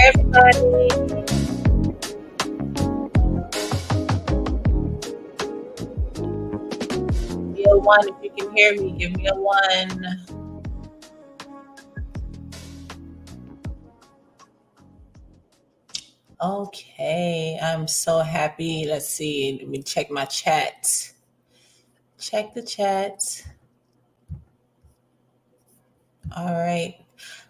everybody. Give me a one if you can hear me. Give me a one. Okay, I'm so happy. Let's see. Let me check my chat. Check the chat. All right.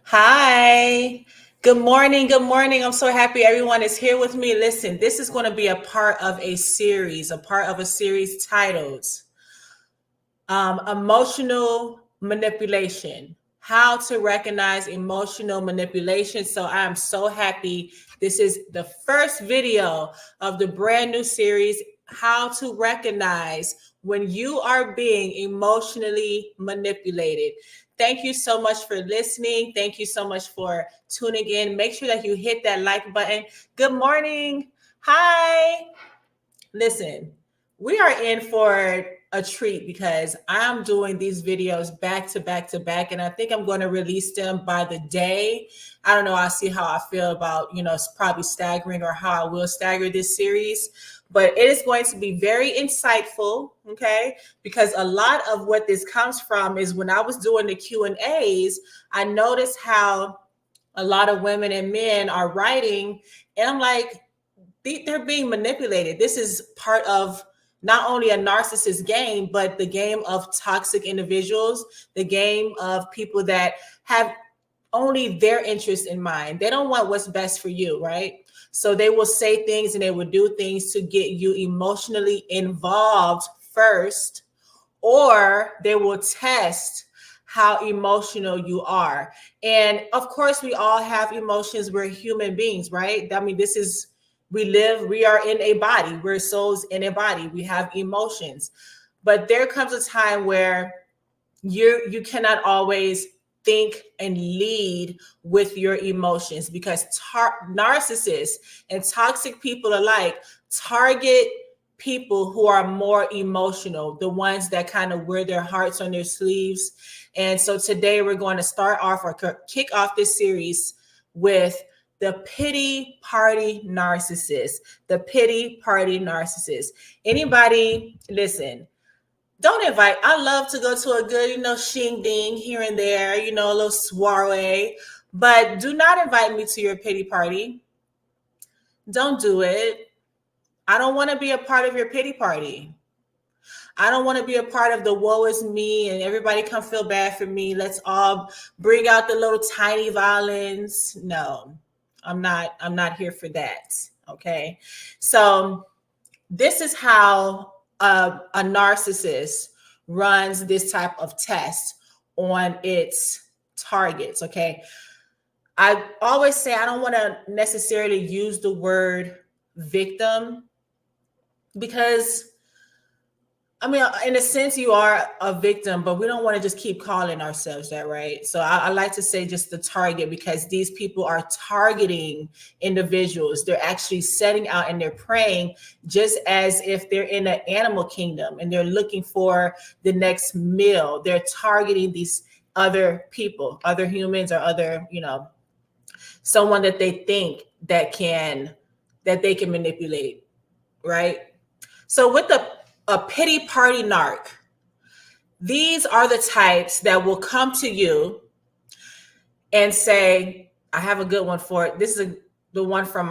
Hi. Good morning. Good morning. I'm so happy everyone is here with me. Listen, this is going to be a part of a series titled Emotional Manipulation. How to recognize emotional manipulation. So I am so happy. This is the first video of the brand new series, How to Recognize when you are being emotionally manipulated. Thank you so much for listening. Thank you so much for tuning in. Make sure that you hit that like button. Good morning. Hi. Listen, we are in for a treat because I'm doing these videos back to back to back, and I think I'm going to release them by the day. I don't know. I'll see how I feel about, it's probably staggering or how I will stagger this series, but it is going to be very insightful, okay? Because a lot of what this comes from is when I was doing the Q&As, I noticed how a lot of women and men are writing, and I'm like, they're being manipulated. This is part of not only a narcissist game, but the game of toxic individuals, the game of people that have only their interest in mind. They don't want what's best for you, right? So they will say things and they will do things to get you emotionally involved first, or they will test how emotional you are. And of course, we all have emotions. We're human beings, right? I mean, we are in a body. We're souls in a body. We have emotions. But there comes a time where you cannot always think and lead with your emotions, because narcissists and toxic people alike target people who are more emotional, the ones that kind of wear their hearts on their sleeves. And so today we're going to start off or kick off this series with the pity party narcissist. The pity party narcissist. Anybody, listen, don't invite. I love to go to a good, shing ding here and there, a little soiree, but do not invite me to your pity party. Don't do it. I don't want to be a part of your pity party. I don't want to be a part of the woe is me and everybody come feel bad for me. Let's all bring out the little tiny violins. No, I'm not here for that. Okay. So this is how a narcissist runs this type of test on its targets. Okay. I always say I don't want to necessarily use the word victim, because I mean, in a sense, you are a victim, but we don't want to just keep calling ourselves that, right? So I like to say just the target, because these people are targeting individuals. They're actually setting out and they're preying just as if they're in an animal kingdom and they're looking for the next meal. They're targeting these other people, other humans, or other, someone that they think that they can manipulate, right? So with a pity party narc, these are the types that will come to you and say, I have a good one for it. This is the one from,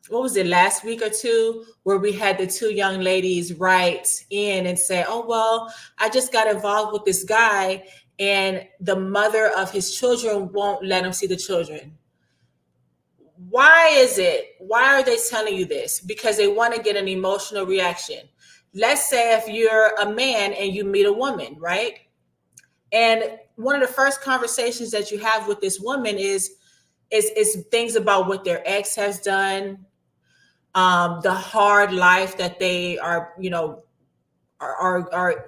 what was it, last week or two, where we had the two young ladies write in and say, oh, well, I just got involved with this guy and the mother of his children won't let him see the children. Why are they telling you this? Because they want to get an emotional reaction. Let's say if you're a man and you meet a woman, right? And one of the first conversations that you have with this woman is things about what their ex has done, the hard life that they are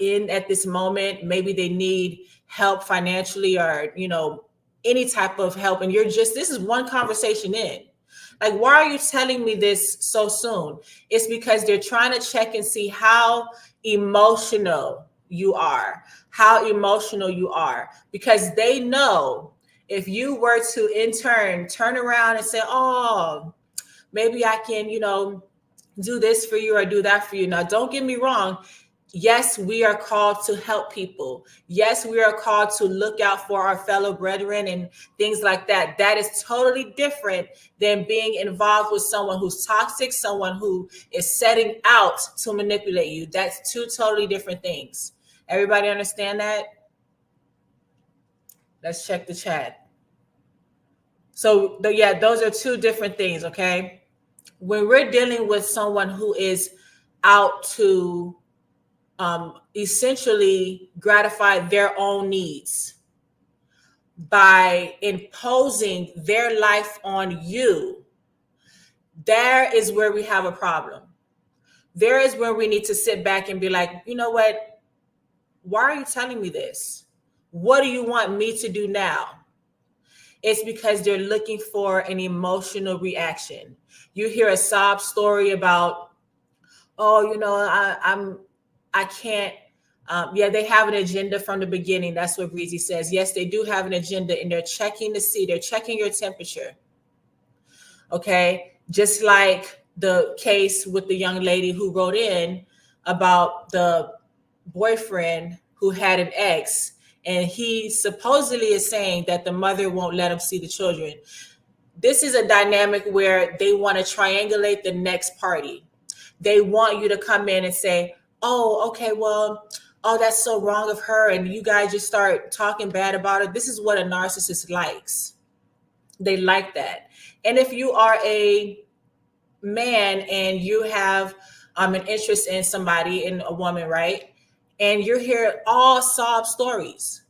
in at this moment. Maybe they need help financially, or any type of help, and this is one conversation in. Like, why are you telling me this so soon? It's because they're trying to check and see how emotional you are, because they know if you were to in turn around and say, oh, maybe I can, do this for you or do that for you. Now, don't get me wrong. Yes, we are called to help people. Yes, we are called to look out for our fellow brethren and things like that. That is totally different than being involved with someone who's toxic, someone who is setting out to manipulate you. That's two totally different things. Everybody understand that? Let's check the chat. So, yeah, those are two different things, okay? When we're dealing with someone who is out to essentially gratify their own needs by imposing their life on you, there is where we have a problem. There is where we need to sit back and be like, you know what? Why are you telling me this? What do you want me to do now? It's because they're looking for an emotional reaction. You hear a sob story about, oh, I can't. They have an agenda from the beginning. That's what Breezy says. Yes, they do have an agenda, and they're checking your temperature. Okay, just like the case with the young lady who wrote in about the boyfriend who had an ex, and he supposedly is saying that the mother won't let him see the children. This is a dynamic where they want to triangulate the next party. They want you to come in and say, oh, okay, well, oh, that's so wrong of her. And you guys just start talking bad about her. This is what a narcissist likes. They like that. And if you are a man and you have an interest in somebody, in a woman, right? And you're hearing all sob stories,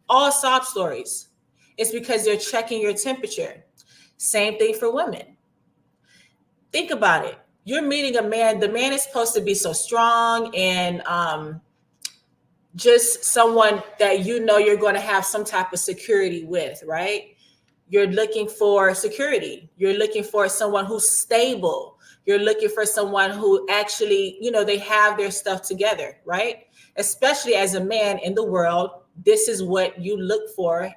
it's because they're checking your temperature. Same thing for women. Think about it. You're meeting a man. The man is supposed to be so strong and just someone that you're going to have some type of security with, right? You're looking for security. You're looking for someone who's stable. You're looking for someone who actually, they have their stuff together, right? Especially as a man in the world, this is what you look for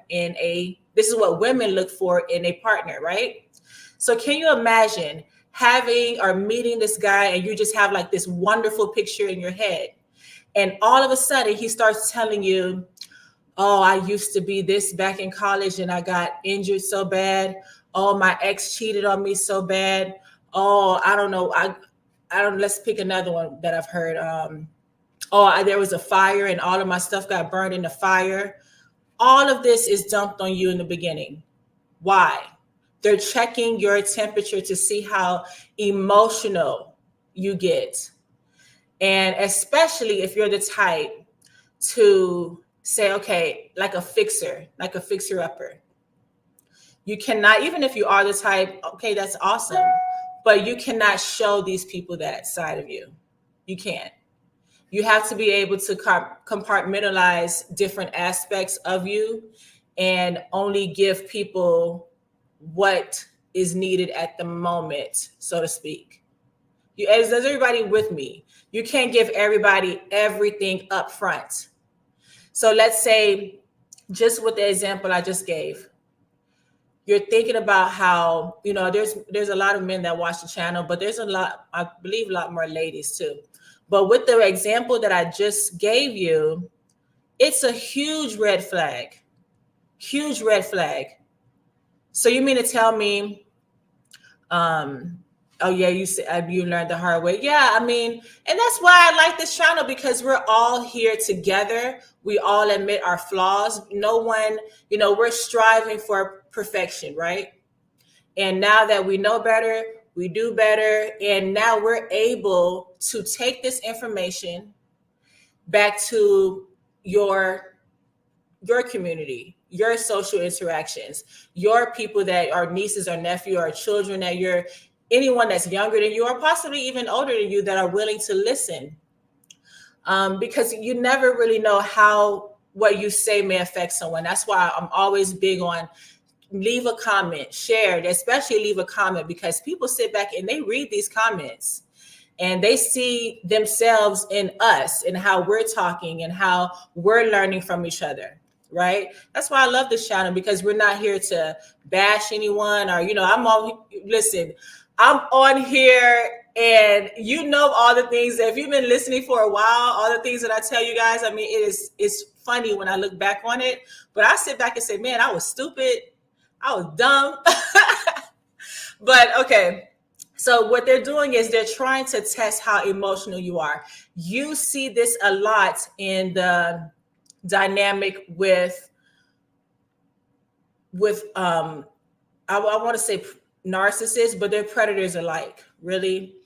this is what women look for in a partner, right? So can you imagine having or meeting this guy and you just have like this wonderful picture in your head, and all of a sudden he starts telling you, oh, I used to be this back in college and I got injured so bad. Oh, my ex cheated on me so bad. Oh, I don't know. Let's pick another one that I've heard. There was a fire and all of my stuff got burned in the fire. All of this is dumped on you in the beginning. Why? They're checking your temperature to see how emotional you get. And especially if you're the type to say, okay, like a fixer-upper. You cannot, even if you are the type, okay, that's awesome, but you cannot show these people that side of you. You can't. You have to be able to compartmentalize different aspects of you and only give people what is needed at the moment, so to speak. Is everybody with me? You can't give everybody everything up front. So let's say, just with the example I just gave, you're thinking about how, there's a lot of men that watch the channel, but there's I believe a lot more ladies too. But with the example that I just gave you, it's a huge red flag. Huge red flag. So you mean to tell me, oh yeah, you said you learned the hard way. Yeah, and that's why I like this channel, because we're all here together. We all admit our flaws. No one, we're striving for perfection, right? And now that we know better, we do better. And now we're able to take this information back to your community, your social interactions, your people that are nieces or nephew or children that anyone that's younger than you or possibly even older than you that are willing to listen. Because you never really know how what you say may affect someone. That's why I'm always big on leave a comment, share, especially leave a comment, because people sit back and they read these comments and they see themselves in us and how we're talking and how we're learning from each other, right? That's why I love this channel, because we're not here to bash anyone or, I'm on here and all the things that if you've been listening for a while, all the things that I tell you guys, I mean, it's funny when I look back on it, but I sit back and say, man, I was stupid. I was dumb. But okay. So what they're doing is they're trying to test how emotional you are. You see this a lot in the dynamic with I want to say narcissists, but they're predators alike, really.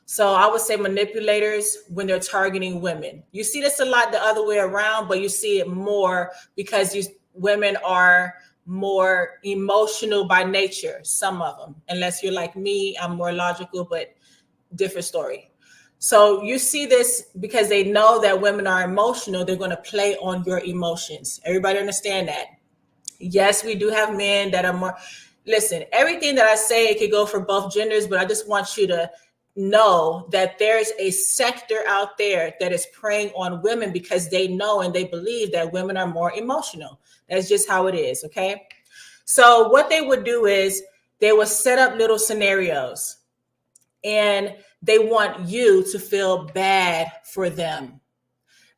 So I would say manipulators when they're targeting women. You see this a lot the other way around, but you see it more because women are more emotional by nature, some of them. Unless you're like me, I'm more logical, but different story. So you see this because they know that women are emotional, they're going to play on your emotions. Everybody understand that? Yes, we do have men that are more. Listen, everything that I say, it could go for both genders, but I just want you to know that there's a sector out there that is preying on women because they know and they believe that women are more emotional. That's just how it is, okay? So what they would do is they would set up little scenarios and they want you to feel bad for them.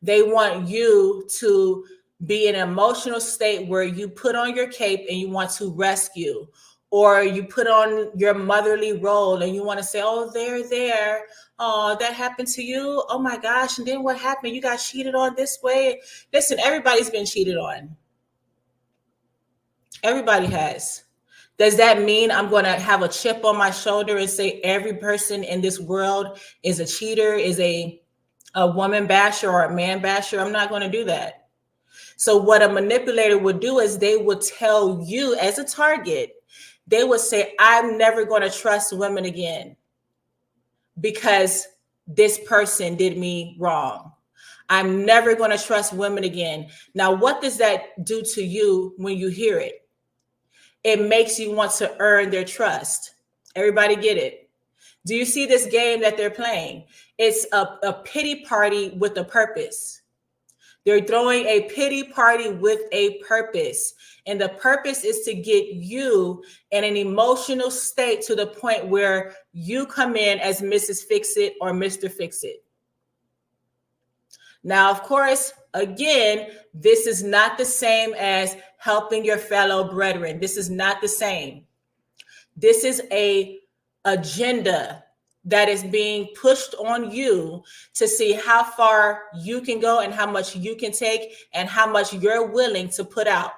They want you to be in an emotional state where you put on your cape and you want to rescue, or you put on your motherly role and you want to say, oh, they're there. Oh, that happened to you. Oh my gosh. And then what happened? You got cheated on this way. Listen, everybody's been cheated on. Everybody has. Does that mean I'm going to have a chip on my shoulder and say every person in this world is a cheater, is a woman basher or a man basher? I'm not going to do that. So what a manipulator would do is they would tell you as a target, they would say, I'm never going to trust women again because this person did me wrong. I'm never going to trust women again. Now, what does that do to you when you hear it? It makes you want to earn their trust. Everybody get it? Do you see this game that they're playing? It's a pity party with a purpose. They're throwing a pity party with a purpose. And the purpose is to get you in an emotional state to the point where you come in as Mrs. Fix-It or Mr. Fix-It. Now, of course, again, this is not the same as helping your fellow brethren. This is not the same. This is an agenda that is being pushed on you to see how far you can go and how much you can take and how much you're willing to put out.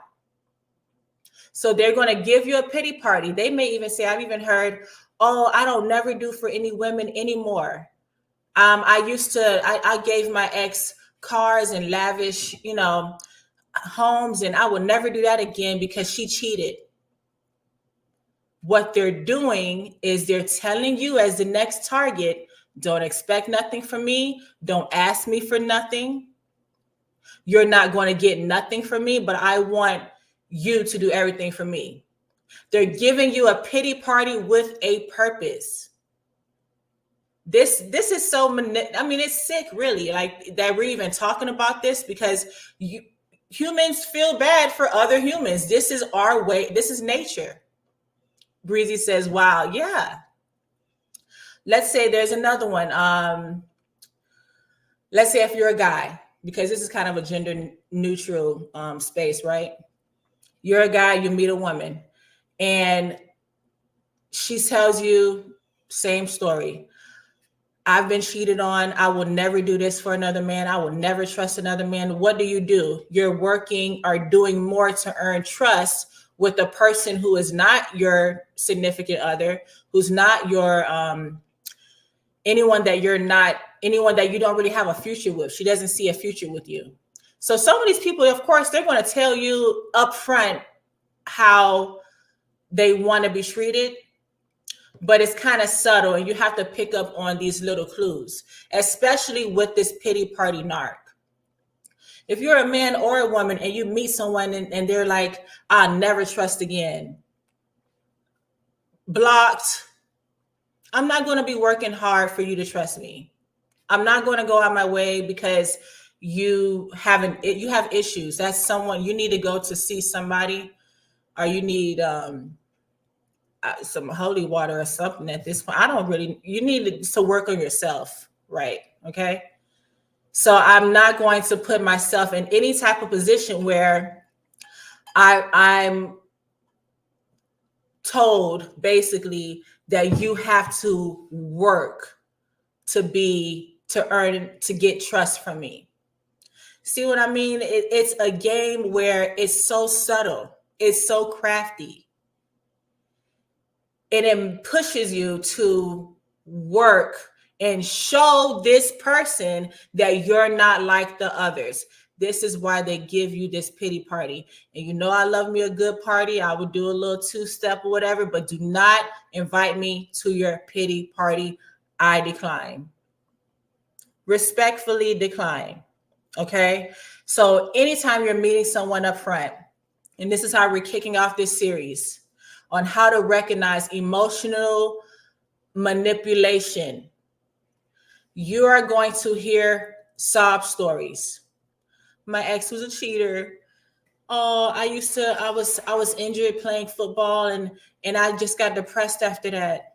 So they're going to give you a pity party. They may even say, I've even heard, oh, I don't never do for any women anymore. I gave my ex cars and lavish, homes, and I will never do that again because she cheated. What they're doing is they're telling you as the next target, don't expect nothing from me. Don't ask me for nothing. You're not going to get nothing from me, but I want you to do everything for me. They're giving you a pity party with a purpose. This is so, it's sick, really, like that we're even talking about this, because humans feel bad for other humans. This is our way. This is nature. Breezy says, wow, yeah. Let's say there's another one. Let's say if you're a guy, because this is kind of a gender neutral space, right? You're a guy, you meet a woman, and she tells you, same story. I've been cheated on. I will never do this for another man. I will never trust another man. What do? You're working or doing more to earn trust with the person who is not your significant other, who's not your anyone that you don't really have a future with. She doesn't see a future with you. So some of these people, of course, they're going to tell you up front how they want to be treated, but it's kind of subtle, and you have to pick up on these little clues, especially with this pity party narc. If you're a man or a woman and you meet someone and they're like, I'll never trust again, blocked, I'm not going to be working hard for you to trust me. I'm not going to go out my way because you have issues. That's someone you need to go to see somebody, or you need some holy water or something at this point. I don't really, you need to work on yourself, right? Okay. So I'm not going to put myself in any type of position where I'm told basically that you have to work to earn, to get trust from me. See what I mean? It's a game where it's so subtle, it's so crafty, and it pushes you to work and show this person that you're not like the others. This is why they give you this pity party. And you know, I love me a good party. I would do a little two-step or whatever, but do not invite me to your pity party. I decline. Respectfully decline. Okay. So anytime you're meeting someone up front, and this is how we're kicking off this series on how to recognize emotional manipulation, you are going to hear sob stories. My ex was a cheater. Oh, I was injured playing football, and I just got depressed after that.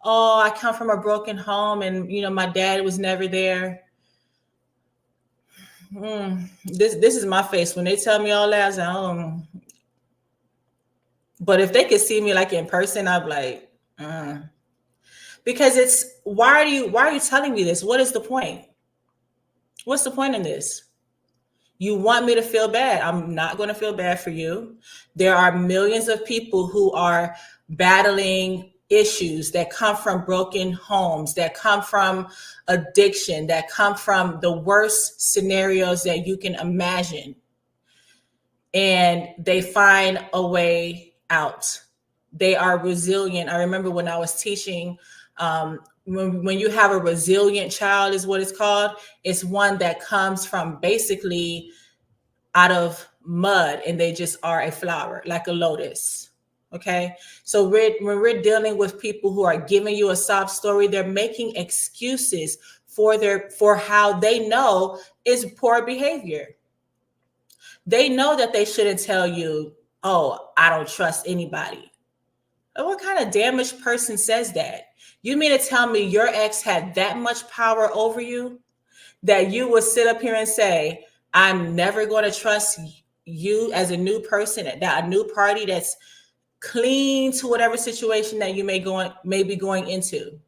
Oh, I come from a broken home, and my dad was never there. This is my face when they tell me all that. I was like, but if they could see me like in person, I'd be like, because it's why are you telling me this? What is the point? What's the point in this? You want me to feel bad. I'm not going to feel bad for you. There are millions of people who are battling issues that come from broken homes, that come from addiction, that come from the worst scenarios that you can imagine. And they find a way out. They are resilient. I remember when I was teaching, when you have a resilient child is what it's called. It's one that comes from basically out of mud, and they just are a flower, like a lotus. Okay. So when we're dealing with people who are giving you a sob story, they're making excuses for how they know is poor behavior. They know that they shouldn't tell you, oh, I don't trust anybody. What kind of damaged person says that? You mean to tell me your ex had that much power over you that you would sit up here and say, I'm never going to trust you as a new person, that a new party that's clean to whatever situation that you may be going into.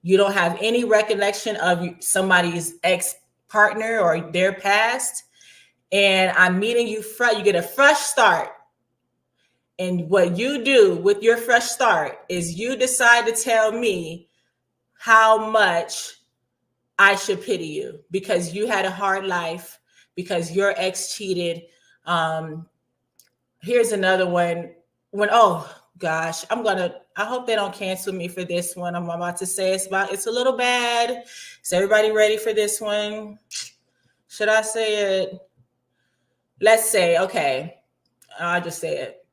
You don't have any recollection of somebody's ex-partner or their past. And I'm meeting you fresh. You get a fresh start. And what you do with your fresh start is you decide to tell me how much I should pity you because you had a hard life, because your ex cheated. Here's another one. Oh gosh, I hope they don't cancel me for this one. I'm about to say it's a little bad. Is everybody ready for this one? Should I say it? Let's say, okay, I'll just say it.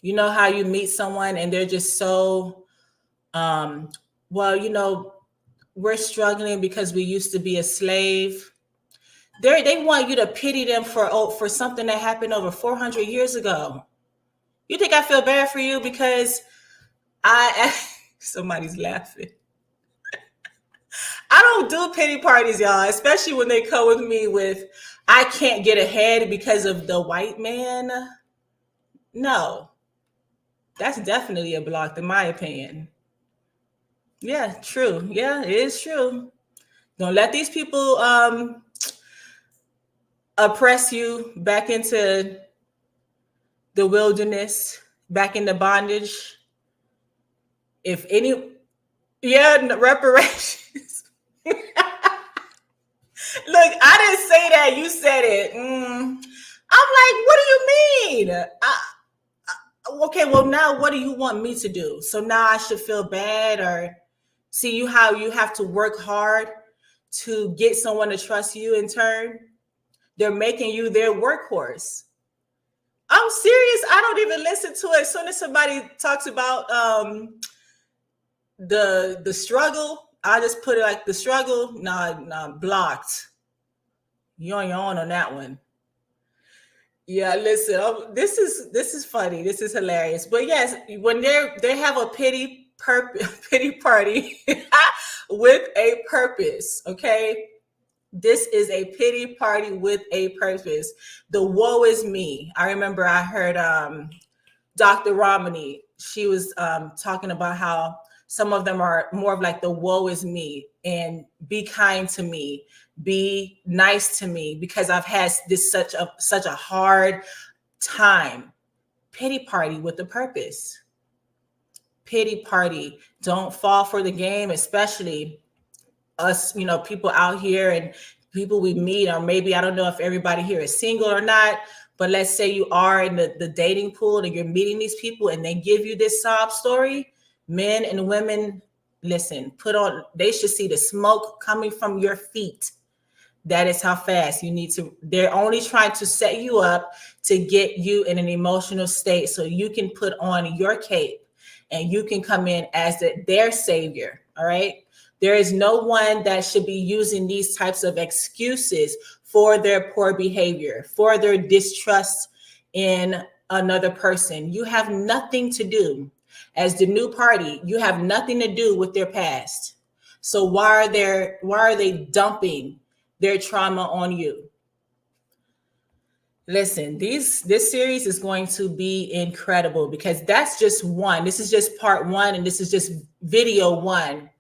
You know how you meet someone and they're just so, well, we're struggling because we used to be a slave. They want you to pity them for something that happened over 400 years ago. You think I feel bad for you because somebody's laughing. I don't do pity parties, y'all, especially when they come with me with, I can't get ahead because of the white man. No, that's definitely a block in my opinion. Yeah, true. Yeah, it is true. Don't let these people oppress you back into the wilderness, back into bondage. If any, reparations. Look, I didn't say that. You said it. I'm like, what do you mean? Okay, well, now what do you want me to do? So now I should feel bad, or see how you have to work hard to get someone to trust you in turn? They're making you their workhorse. I'm serious. I don't even listen to it. As soon as somebody talks about the struggle, I just put it like the struggle. Nah, blocked. You're on your own on that one. Yeah, listen, this is funny. This is hilarious. But yes, when they have a pity party with a purpose, okay? This is a pity party with a purpose. The woe is me. I remember I heard Dr. Romney. She was talking about how some of them are more of like the woe is me and be kind to me, be nice to me because I've had this such a hard time. Pity party with a purpose. Pity party. Don't fall for the game, especially us, people out here and people we meet, or maybe I don't know if everybody here is single or not, but let's say you are in the dating pool and you're meeting these people and they give you this sob story. Men and women, listen, they should see the smoke coming from your feet. That is how fast you need to. They're only trying to set you up to get you in an emotional state so you can put on your cape and you can come in as their savior. All right. There is no one that should be using these types of excuses for their poor behavior, for their distrust in another person. You have nothing to do. As the new party, you have nothing to do with their past. So why are they dumping their trauma on you? Listen, this series is going to be incredible because that's just one. This is just part one, and this is just video one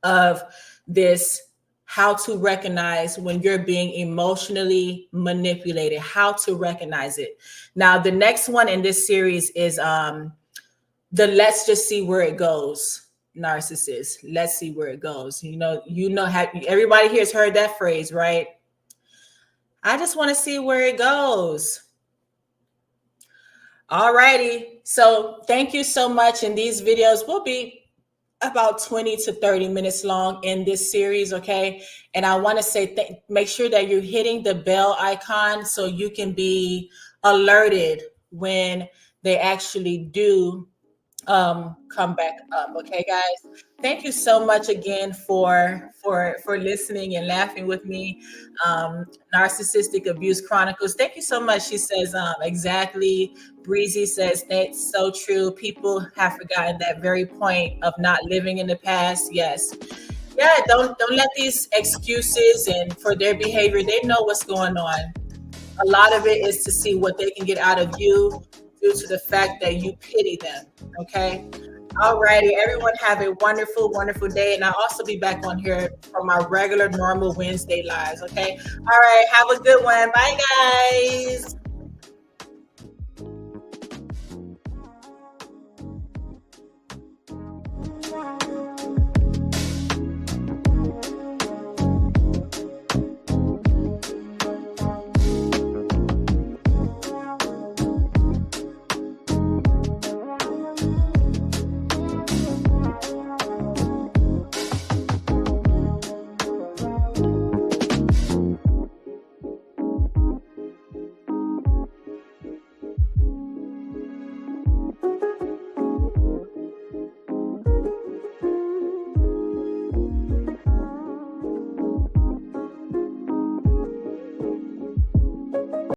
of this, how to recognize when you're being emotionally manipulated, how to recognize it. Now, the next one in this series is the let's just see where it goes narcissist. Let's see where it goes. Everybody here has heard that phrase, right? I just want to see where it goes. All righty. So thank you so much. And these videos will be about 20 to 30 minutes long in this series, okay? And I want to say, make sure that you're hitting the bell icon so you can be alerted when they actually do come back up. Okay, guys. Thank you so much again for listening and laughing with me. Narcissistic Abuse Chronicles. Thank you so much. She says, exactly. Breezy says, that's so true. People have forgotten that very point of not living in the past. Yes. Yeah, don't let these excuses and for their behavior, they know what's going on. A lot of it is to see what they can get out of you due to the fact that you pity them. Okay. All righty. Everyone have a wonderful, wonderful day. And I'll also be back on here for my regular, normal Wednesday lives. Okay. All right. Have a good one. Bye, guys.